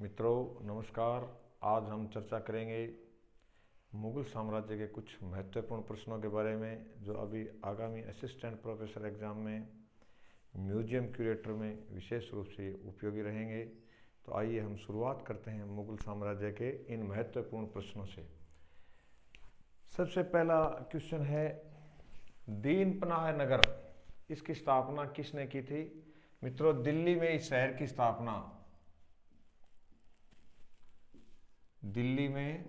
मित्रों नमस्कार। आज हम चर्चा करेंगे मुगल साम्राज्य के कुछ महत्वपूर्ण प्रश्नों के बारे में जो अभी आगामी असिस्टेंट प्रोफेसर एग्ज़ाम में म्यूजियम क्यूरेटर में विशेष रूप से उपयोगी रहेंगे। तो आइए हम शुरुआत करते हैं मुगल साम्राज्य के इन महत्वपूर्ण प्रश्नों से। सबसे पहला क्वेश्चन है, दीन पनाह नगर, इसकी स्थापना किसने की थी? मित्रों, दिल्ली में इस शहर की स्थापना दिल्ली में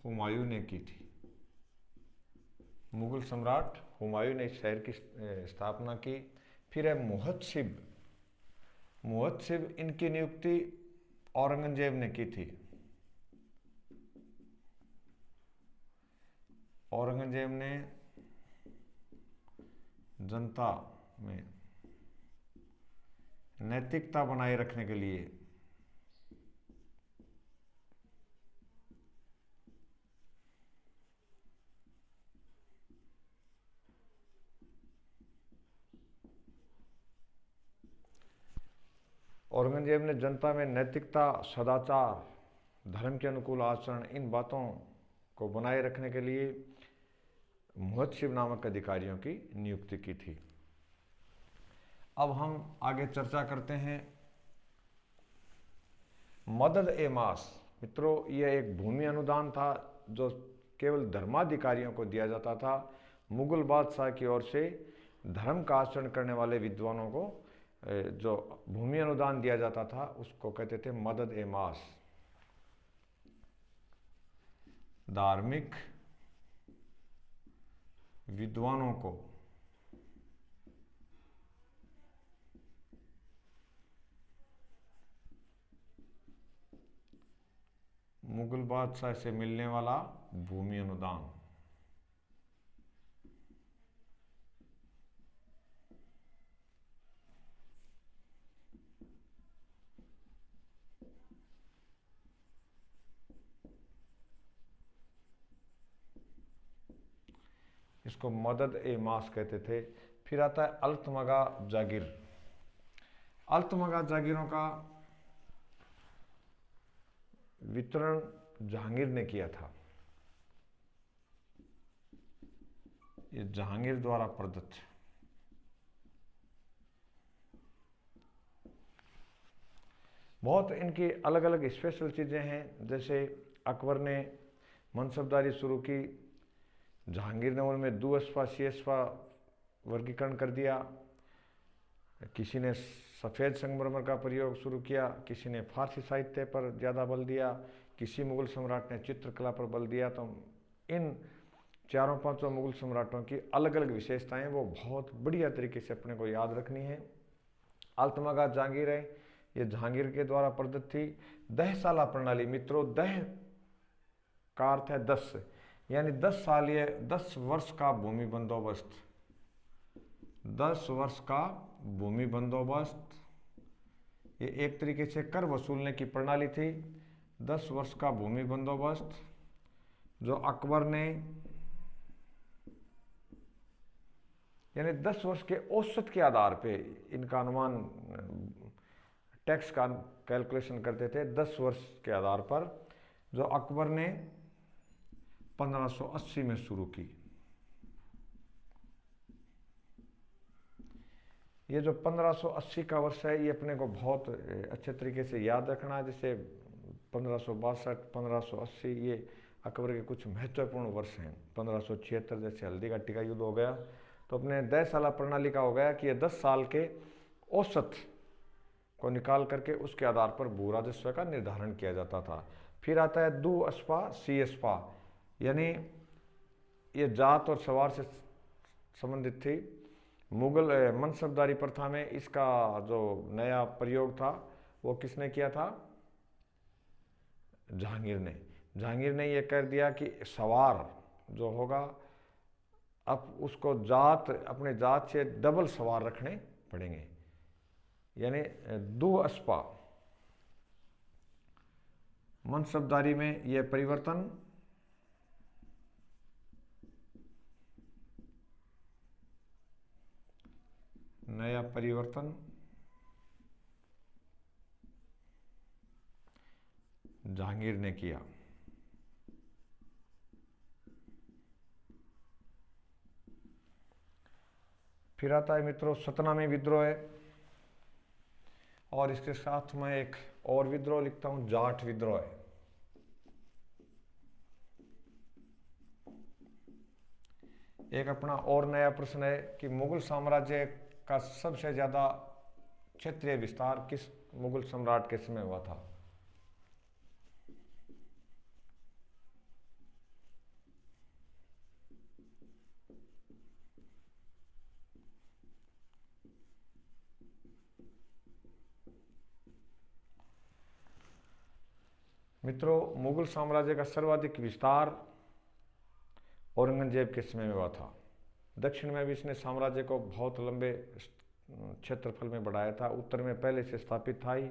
हुमायूं ने की थी। मुगल सम्राट हुमायूं ने इस शहर की स्थापना की। फिर है मुहत्तसिब। मुहत्तसिब, इनकी नियुक्ति औरंगजेब ने की थी। औरंगजेब ने जनता में नैतिकता बनाए रखने के लिए औरंगजेब ने जनता में नैतिकता, सदाचार, धर्म के अनुकूल आचरण, इन बातों को बनाए रखने के लिए मुहत्तसिब नामक अधिकारियों की नियुक्ति की थी। अब हम आगे चर्चा करते हैं मदद ए मास। मित्रों, यह एक भूमि अनुदान था जो केवल धर्माधिकारियों को दिया जाता था। मुगल बादशाह की ओर से धर्म का आचरण करने वाले विद्वानों को जो भूमि अनुदान दिया जाता था उसको कहते थे मदद ए मास। धार्मिक विद्वानों को मुगल बादशाह से मिलने वाला भूमि अनुदान। इसको मदद ए मास कहते थे। फिर आता है अल्तमगा जागीर। अल्तमगा जागीरों का वितरण जहांगीर ने किया था। ये जहांगीर द्वारा प्रदत्त। बहुत इनकी अलग अलग स्पेशल चीज़ें हैं। जैसे अकबर ने मनसबदारी शुरू की, जहांगीर ने उनमें दुअस्पा सीअस्पा वर्गीकरण कर दिया। किसी ने सफ़ेद संगमरमर का प्रयोग शुरू किया, किसी ने फारसी साहित्य पर ज़्यादा बल दिया, किसी मुगल सम्राट ने चित्रकला पर बल दिया। तो इन चारों पांचों मुगल सम्राटों की अलग अलग विशेषताएं वो बहुत बढ़िया तरीके से अपने को याद रखनी है। अल्तमगा जहांगीर है, ये जहांगीर के द्वारा प्रदत्त थी। दहसाला प्रणाली। मित्रों, दह का अर्थ है 10, यानी 10 साल, ये 10 वर्ष का भूमि बंदोबस्त। 10 वर्ष का भूमि बंदोबस्त, ये एक तरीके से कर वसूलने की प्रणाली थी। 10 वर्ष का भूमि बंदोबस्त जो अकबर ने, यानी 10 वर्ष के औसत के आधार पे इनका अनुमान, टैक्स का कैलकुलेशन करते थे 10 वर्ष के आधार पर, जो अकबर ने 1580 में शुरू की। ये जो 1580 का वर्ष है, ये अपने को बहुत अच्छे तरीके से याद रखना है। जैसे 1562, 1580 ये अकबर के कुछ महत्वपूर्ण वर्ष हैं। 1576 जैसे हल्दी का टीका युद्ध हो गया, तो अपने 10 साला प्रणाली का हो गया कि ये 10 साल के औसत को निकाल करके उसके आधार पर भू राजस्व का निर्धारण किया जाता था। फिर आता है दुअस्पा सीअस्पा, यानी ये जात और सवार से संबंधित थी। मुगल मनसबदारी प्रथा में इसका जो नया प्रयोग था वो किसने किया था? जहांगीर ने। जहांगीर ने यह कर दिया कि सवार जो होगा, अब उसको जात, अपने जात से डबल सवार रखने पड़ेंगे, यानी दुअस्पा। मनसबदारी में यह परिवर्तन नया परिवर्तन जहांगीर ने किया। फिर आता है मित्रों सतनामी विद्रोह है, और इसके साथ मैं एक और विद्रोह लिखता हूं, जाट विद्रोह है। एक अपना और नया प्रश्न है कि मुगल साम्राज्य का सबसे ज्यादा क्षेत्रीय विस्तार किस मुगल सम्राट के समय हुआ था? मित्रों मुगल साम्राज्य का सर्वाधिक विस्तार औरंगजेब के समय में हुआ था। दक्षिण में भी इसने साम्राज्य को बहुत लंबे क्षेत्रफल में बढ़ाया था। उत्तर में पहले से स्थापित था ही,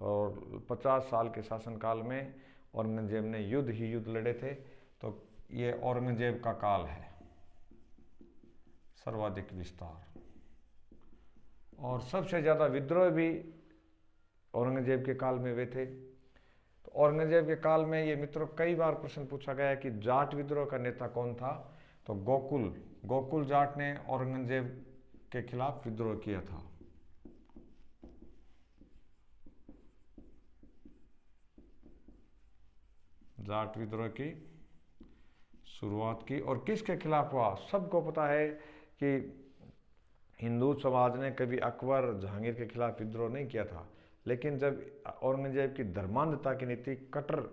और 50 साल के शासनकाल में औरंगजेब ने युद्ध ही युद्ध लड़े थे। तो ये औरंगजेब का काल है, सर्वाधिक विस्तार। और सबसे ज़्यादा विद्रोह भी औरंगजेब के काल में हुए थे। तो औरंगजेब के काल में ये मित्रों कई बार प्रश्न पूछा गया है कि जाट विद्रोह का नेता कौन था? तो गोकुल जाट ने औरंगजेब के खिलाफ विद्रोह किया था। जाट विद्रोह की शुरुआत की, और किसके खिलाफ हुआ? सबको पता है कि हिंदू समाज ने कभी अकबर जहांगीर के खिलाफ विद्रोह नहीं किया था, लेकिन जब औरंगजेब की धर्मांधता की नीति, कट्टर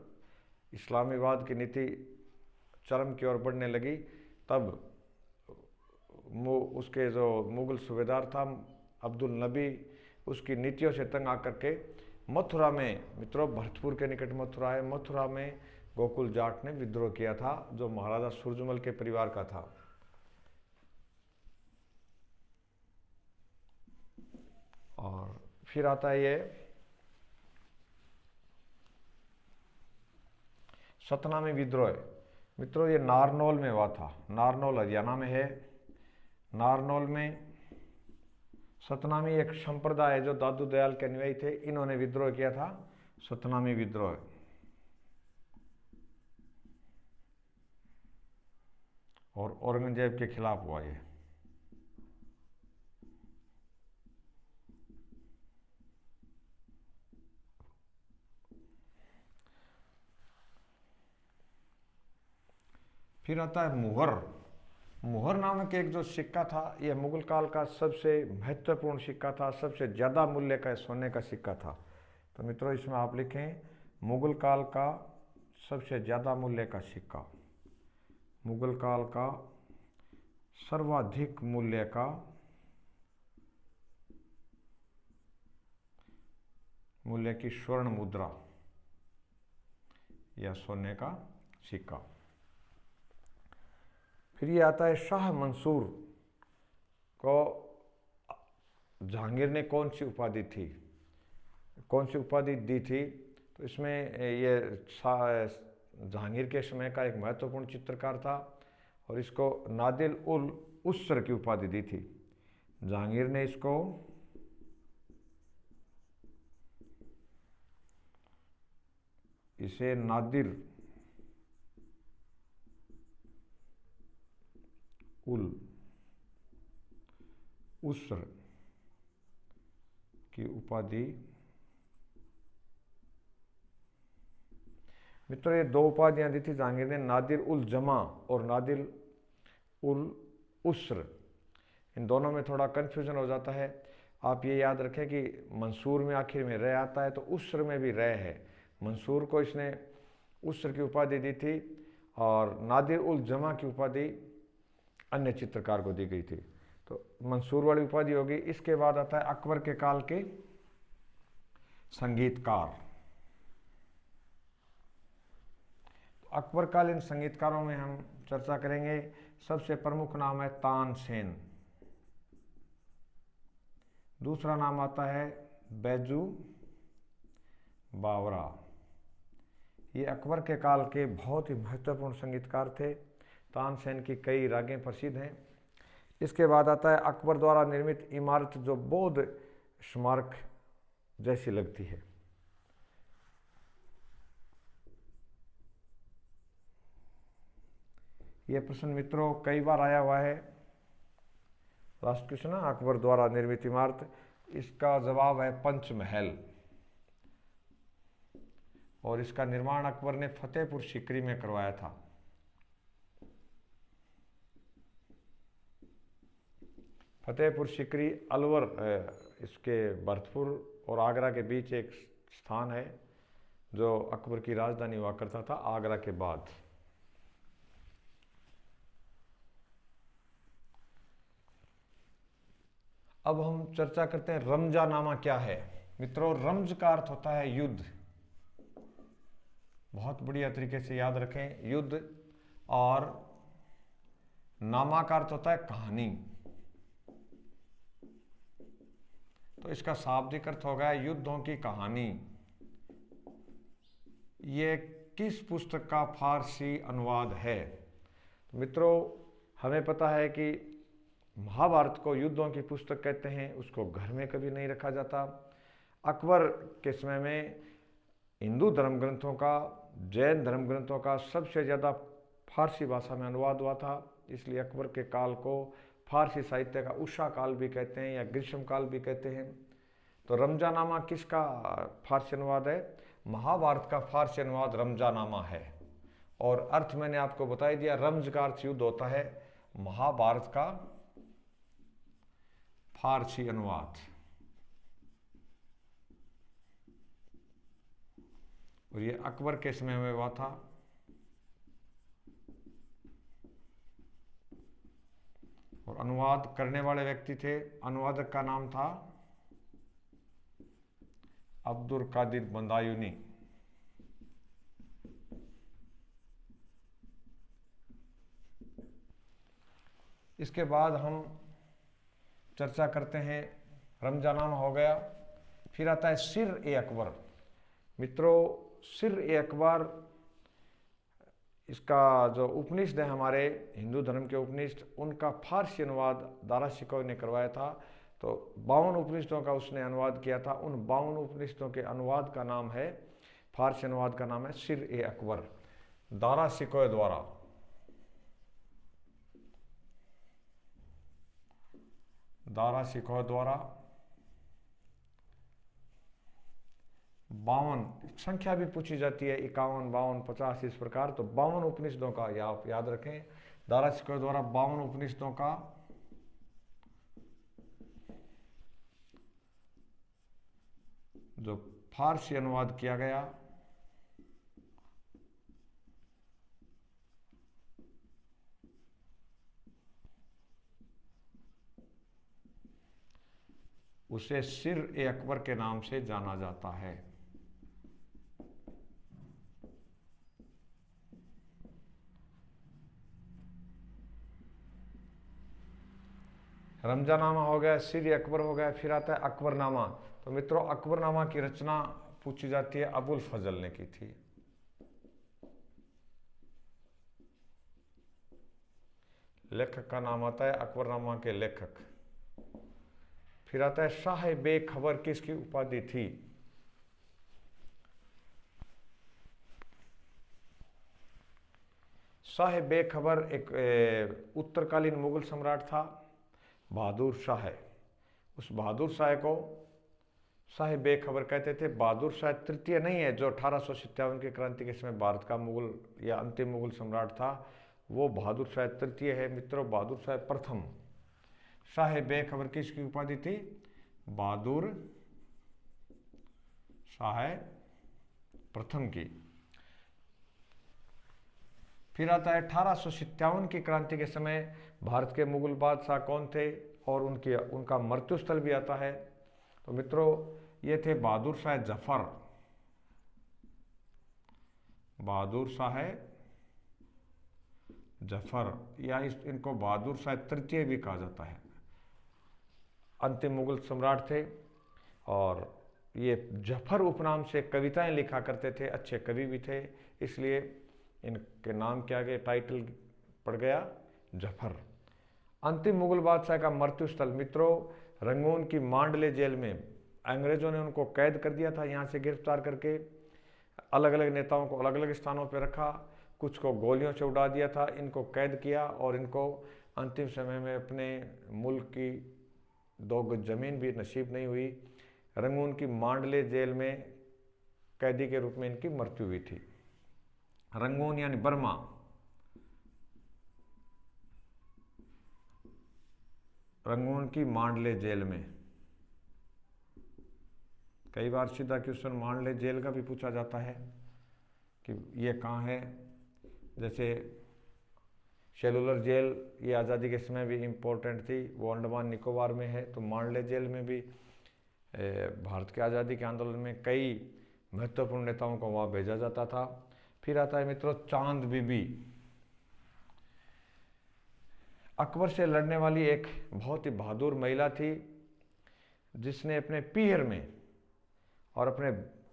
इस्लामीवाद की नीति चरम की ओर बढ़ने लगी, तब उसके जो मुगल सूबेदार था अब्दुल नबी, उसकी नीतियों से तंग आकर के मथुरा में, मित्रों भरतपुर के निकट मथुरा है, मथुरा में गोकुल जाट ने विद्रोह किया था, जो महाराजा सूरजमल के परिवार का था। और फिर आता है ये सतनामी विद्रोह। मित्रों ये नारनौल में हुआ था। नारनौल हरियाणा में है। नारनौल में सतनामी एक संप्रदाय है जो दादू दयाल के अनुयायी थे, इन्होंने विद्रोह किया था, सतनामी विद्रोह। और औरंगजेब के खिलाफ हुआ ये। फिर आता है मुहर। मुहर नामक एक जो सिक्का था, यह मुगल काल का सबसे महत्वपूर्ण सिक्का था, सबसे ज़्यादा मूल्य का सोने का सिक्का था। तो मित्रों इसमें आप लिखें मुगल काल का सबसे ज़्यादा मूल्य का सिक्का, मुगल काल का सर्वाधिक मूल्य का मूल्य की स्वर्ण मुद्रा या सोने का सिक्का। फिर ये आता है शाह मंसूर को जहांगीर ने कौन सी उपाधि थी, कौन सी उपाधि दी थी? तो इसमें ये जहांगीर के समय का एक महत्वपूर्ण चित्रकार था, और इसको नादिर उल उसर की उपाधि दी थी। जहांगीर ने इसको इसे नादिर उल उसर की उपाधि। मित्रों ये दो उपाधियां दी थी जहांगीर ने, नादिर उल जमा और नादिर उल उसर। इन दोनों में थोड़ा कन्फ्यूजन हो जाता है। आप ये याद रखें कि मंसूर में आखिर में रह आता है, तो उसर में भी रह है। मंसूर को इसने उसर की उपाधि दी थी, और नादिर उल जमा की उपाधि अन्य चित्रकार को दी गई थी। तो मंसूर वाली उपाधि होगी। इसके बाद आता है अकबर के काल के संगीतकार। अकबरकालीन संगीतकारों में हम चर्चा करेंगे। सबसे प्रमुख नाम है तानसेन। दूसरा नाम आता है बैजू बावरा। ये अकबर के काल के बहुत ही महत्वपूर्ण संगीतकार थे। तानसेन की कई रागें प्रसिद्ध हैं। इसके बाद आता है अकबर द्वारा निर्मित इमारत जो बौद्ध स्मारक जैसी लगती है। यह प्रश्न मित्रों कई बार आया हुआ है। लास्ट क्वेश्चन है, अकबर द्वारा निर्मित इमारत, इसका जवाब है पंचमहल, और इसका निर्माण अकबर ने फतेहपुर सीकरी में करवाया था। फतेहपुर सीकरी अलवर, इसके भरतपुर और आगरा के बीच एक स्थान है जो अकबर की राजधानी हुआ करता था आगरा के बाद। अब हम चर्चा करते हैं रमजानामा क्या है। मित्रों, रमज का अर्थ होता है युद्ध। बहुत बढ़िया तरीके से याद रखें, युद्ध, और नामा का अर्थ होता है कहानी। तो इसका शाब्दिक अर्थ होगा युद्धों की कहानी। ये किस पुस्तक का फारसी अनुवाद है? तो मित्रों, हमें पता है कि महाभारत को युद्धों की पुस्तक कहते हैं, उसको घर में कभी नहीं रखा जाता। अकबर के समय में हिंदू धर्म ग्रंथों का, जैन धर्म ग्रंथों का सबसे ज़्यादा फारसी भाषा में अनुवाद हुआ था, इसलिए अकबर के काल को फारसी साहित्य का उषा काल भी कहते हैं या ग्रीष्म काल भी कहते हैं। तो रमजानामा किसका फारसी अनुवाद है? महाभारत का फारसी अनुवाद रमजानामा है। और अर्थ मैंने आपको बता दिया, रमज का अर्थ युद्ध होता है, महाभारत का फारसी अनुवाद। और ये अकबर के समय में हुआ था। और अनुवाद करने वाले व्यक्ति थे, अनुवादक का नाम था अब्दुल कादिर बंदायूनी। इसके बाद हम चर्चा करते हैं, रमजानामा हो गया, फिर आता है सिर-ए-अकबर। मित्रों, सिर-ए-अकबर, इसका जो उपनिषद है हमारे हिंदू धर्म के उपनिषद, उनका फारसी अनुवाद दारा शिकोह ने करवाया था। तो 52 उपनिषदों का उसने अनुवाद किया था। उन 52 उपनिषदों के अनुवाद का नाम है, फारसी अनुवाद का नाम है सिर-ए-अकबर, दारा शिकोह द्वारा। दारा शिकोह द्वारा 52, संख्या भी पूछी जाती है 51, 52, 50, इस प्रकार। तो 52 उपनिषदों का आप याद रखें, दारा शिकोह द्वारा 52 उपनिषदों का जो फारसी अनुवाद किया गया, उसे सिर-ए-अकबर के नाम से जाना जाता है। रमजानामा हो गया, सिर-ए-अकबर हो गया, फिर आता है अकबरनामा। तो मित्रों, अकबरनामा की रचना पूछी जाती है, अबुल फजल ने की थी। लेखक का नाम आता है अकबरनामा के लेखक। फिर आता है शाह बेखबर, किसकी उपाधि थी? शाह बेखबर एक उत्तरकालीन मुगल सम्राट था, बहादुर शाह। उस बहादुर शाह को शाह बेखबर कहते थे। बहादुर शाह तृतीय नहीं है, जो 1857 की क्रांति के समय भारत का मुगल या अंतिम मुगल सम्राट था, वो बहादुर शाह तृतीय है। मित्रों, बहादुर शाह प्रथम। शाह बेखबर किसकी उपाधि थी? बहादुर शाह प्रथम की। फिर आता है 1857 की क्रांति के समय भारत के मुगल बादशाह कौन थे, और उनका मृत्यु स्थल भी आता है। तो मित्रों, ये थे बहादुर शाह जफर, बहादुर शाह जफर, या इनको बहादुर शाह तृतीय भी कहा जाता है। अंतिम मुगल सम्राट थे, और ये जफर उपनाम से कविताएं लिखा करते थे, अच्छे कवि भी थे, इसलिए इनके नाम के आगे टाइटल पड़ गया जफर। अंतिम मुगल बादशाह का मृत्यु स्थल मित्रों रंगून की मांडले जेल में अंग्रेजों ने उनको कैद कर दिया था। यहाँ से गिरफ्तार करके अलग अलग नेताओं को अलग अलग स्थानों पर रखा, कुछ को गोलियों से उड़ा दिया था, इनको कैद किया और इनको अंतिम समय में अपने मुल्क की 2 गज जमीन भी नसीब नहीं हुई। रंगून की मांडले जेल में कैदी के रूप में इनकी मृत्यु हुई थी। रंगून यानी बर्मा, रंगून की मांडले जेल में। कई बार सीधा क्वेश्चन मांडले जेल का भी पूछा जाता है कि ये कहाँ है। जैसे सेलुलर जेल, ये आज़ादी के समय भी इम्पोर्टेंट थी, वो अंडमान निकोबार में है। तो मांडले जेल में भी भारत के आज़ादी के आंदोलन में कई महत्वपूर्ण नेताओं को वहाँ भेजा जाता था। फिर आता है मित्रों चांद बीबी, अकबर से लड़ने वाली एक बहुत ही बहादुर महिला थी, जिसने अपने पीहर में और अपने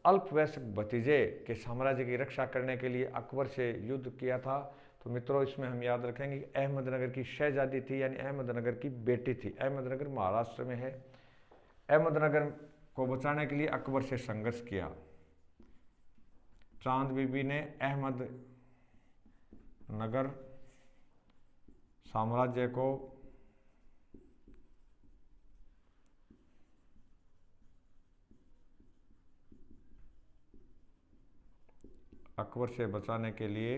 अल्पवयस्क भतीजे के साम्राज्य की रक्षा करने के लिए अकबर से युद्ध किया था। तो मित्रों इसमें हम याद रखेंगे कि अहमदनगर की शहजादी थी, यानी अहमदनगर की बेटी थी। अहमदनगर महाराष्ट्र में है। अहमदनगर को बचाने के लिए अकबर से संघर्ष किया। चांद बीबी ने अहमदनगर साम्राज्य को अकबर से बचाने के लिए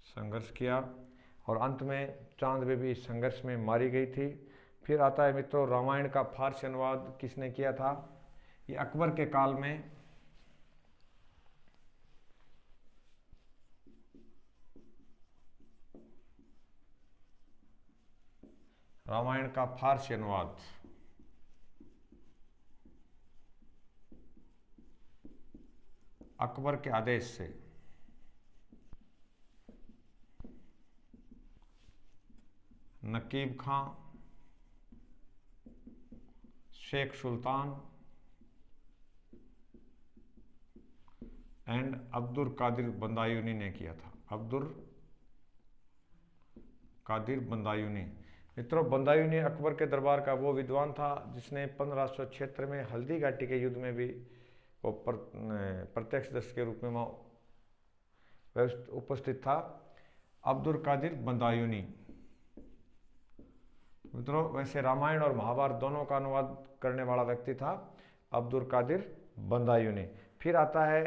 संघर्ष किया और अंत में चांद बीबी इस संघर्ष में मारी गई थी। फिर आता है मित्रों रामायण का फारसी अनुवाद किसने किया था। ये अकबर के काल में रामायण का फारसी अनुवाद अकबर के आदेश से नकीब खां, शेख सुल्तान एंड अब्दुल कादिर बंदायूनी ने किया था। अब्दुल कादिर बंदायूनी। मित्रों बंदायूनी अकबर के दरबार का वो विद्वान था जिसने 1576 में हल्दी घाटी के युद्ध में भी वो प्रत्यक्ष दर्शक के रूप में वहाँ उपस्थित था। अब्दुल कादिर बंदायूनी। मित्रों वैसे रामायण और महाभारत दोनों का अनुवाद करने वाला व्यक्ति था अब्दुल कादिर बंदायूनी। फिर आता है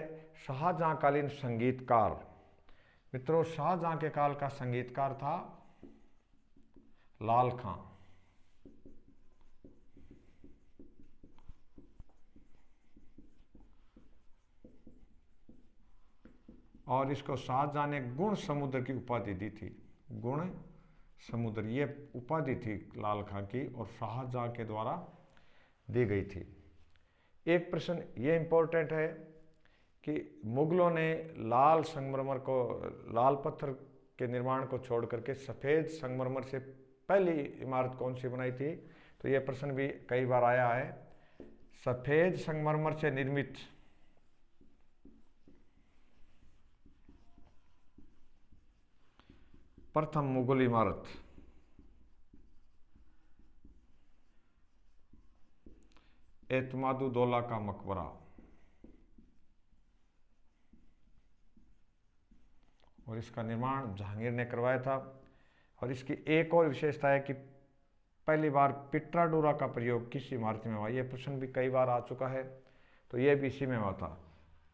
शाहजहां कालीन संगीतकार। मित्रों शाहजहां के काल का संगीतकार था लाल खां। और इसको शाहजहां ने गुण समुद्र की उपाधि दी थी। गुण समुद्र ये उपाधि थी लाल खां की और शाहजहां के द्वारा दी गई थी। एक प्रश्न ये इंपॉर्टेंट है कि मुगलों ने लाल संगमरमर को, लाल पत्थर के निर्माण को छोड़ करके सफ़ेद संगमरमर से पहली इमारत कौन सी बनाई थी। तो यह प्रश्न भी कई बार आया है। सफ़ेद संगमरमर से निर्मित प्रथम मुगल इमारत एतमादुद्दौला का मकबरा। और इसका निर्माण जहांगीर ने करवाया था। और इसकी एक और विशेषता है कि पहली बार पिट्राडोरा का प्रयोग किस इमारत में हुआ। यह प्रश्न भी कई बार आ चुका है, तो यह भी इसी में हुआ था।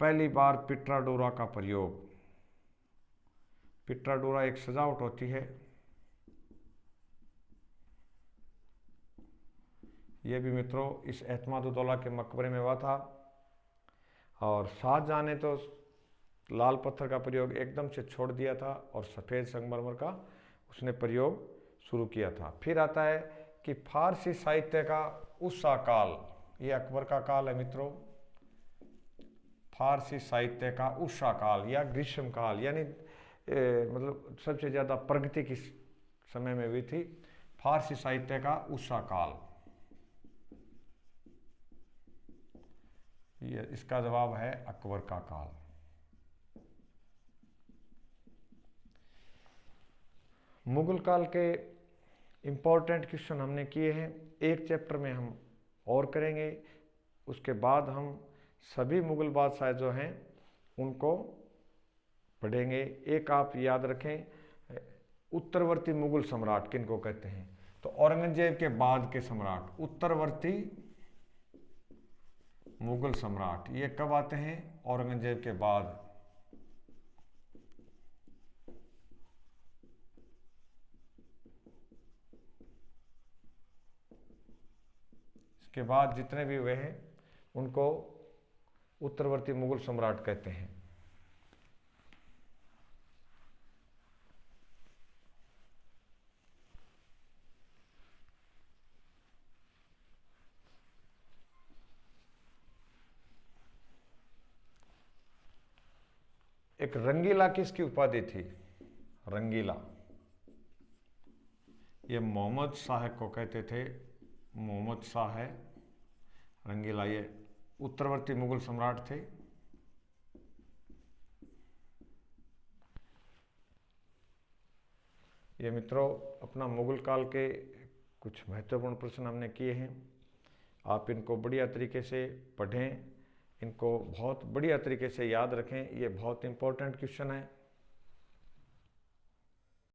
पहली बार पिट्राडोरा का प्रयोग। पिट्राडोरा एक सजावट होती है, यह भी मित्रों इस एतमादुद्दौला के मकबरे में हुआ था। और शाहजहां ने तो लाल पत्थर का प्रयोग एकदम से छोड़ दिया था और सफ़ेद संगमरमर का उसने प्रयोग शुरू किया था। फिर आता है कि फारसी साहित्य का उषा काल। ये अकबर का काल है मित्रों। फारसी साहित्य का उषा काल या ग्रीष्म काल, यानी मतलब सबसे ज़्यादा प्रगति किस समय में हुई थी। फारसी साहित्य का उषा काल। ये इसका जवाब है अकबर का काल। मुगल काल के इम्पोर्टेंट क्वेश्चन हमने किए हैं, एक चैप्टर में हम और करेंगे। उसके बाद हम सभी मुगल बादशाह जो हैं उनको पढ़ेंगे। एक आप याद रखें, उत्तरवर्ती मुगल सम्राट किनको कहते हैं? तो औरंगजेब के बाद के सम्राट उत्तरवर्ती मुगल सम्राट, ये कब आते हैं? औरंगजेब के बाद। इसके बाद जितने भी हुए हैं उनको उत्तरवर्ती मुगल सम्राट कहते हैं। एक रंगीला किसकी उपाधि थी? रंगीला, ये मोहम्मद शाह को कहते थे, मोहम्मद शाह है रंगीला, ये उत्तरवर्ती मुगल सम्राट थे। ये मित्रों अपना मुगल काल के कुछ महत्वपूर्ण प्रश्न हमने किए हैं। आप इनको बढ़िया तरीके से पढ़ें, इनको बहुत बढ़िया तरीके से याद रखें। ये बहुत इंपॉर्टेंट क्वेश्चन है।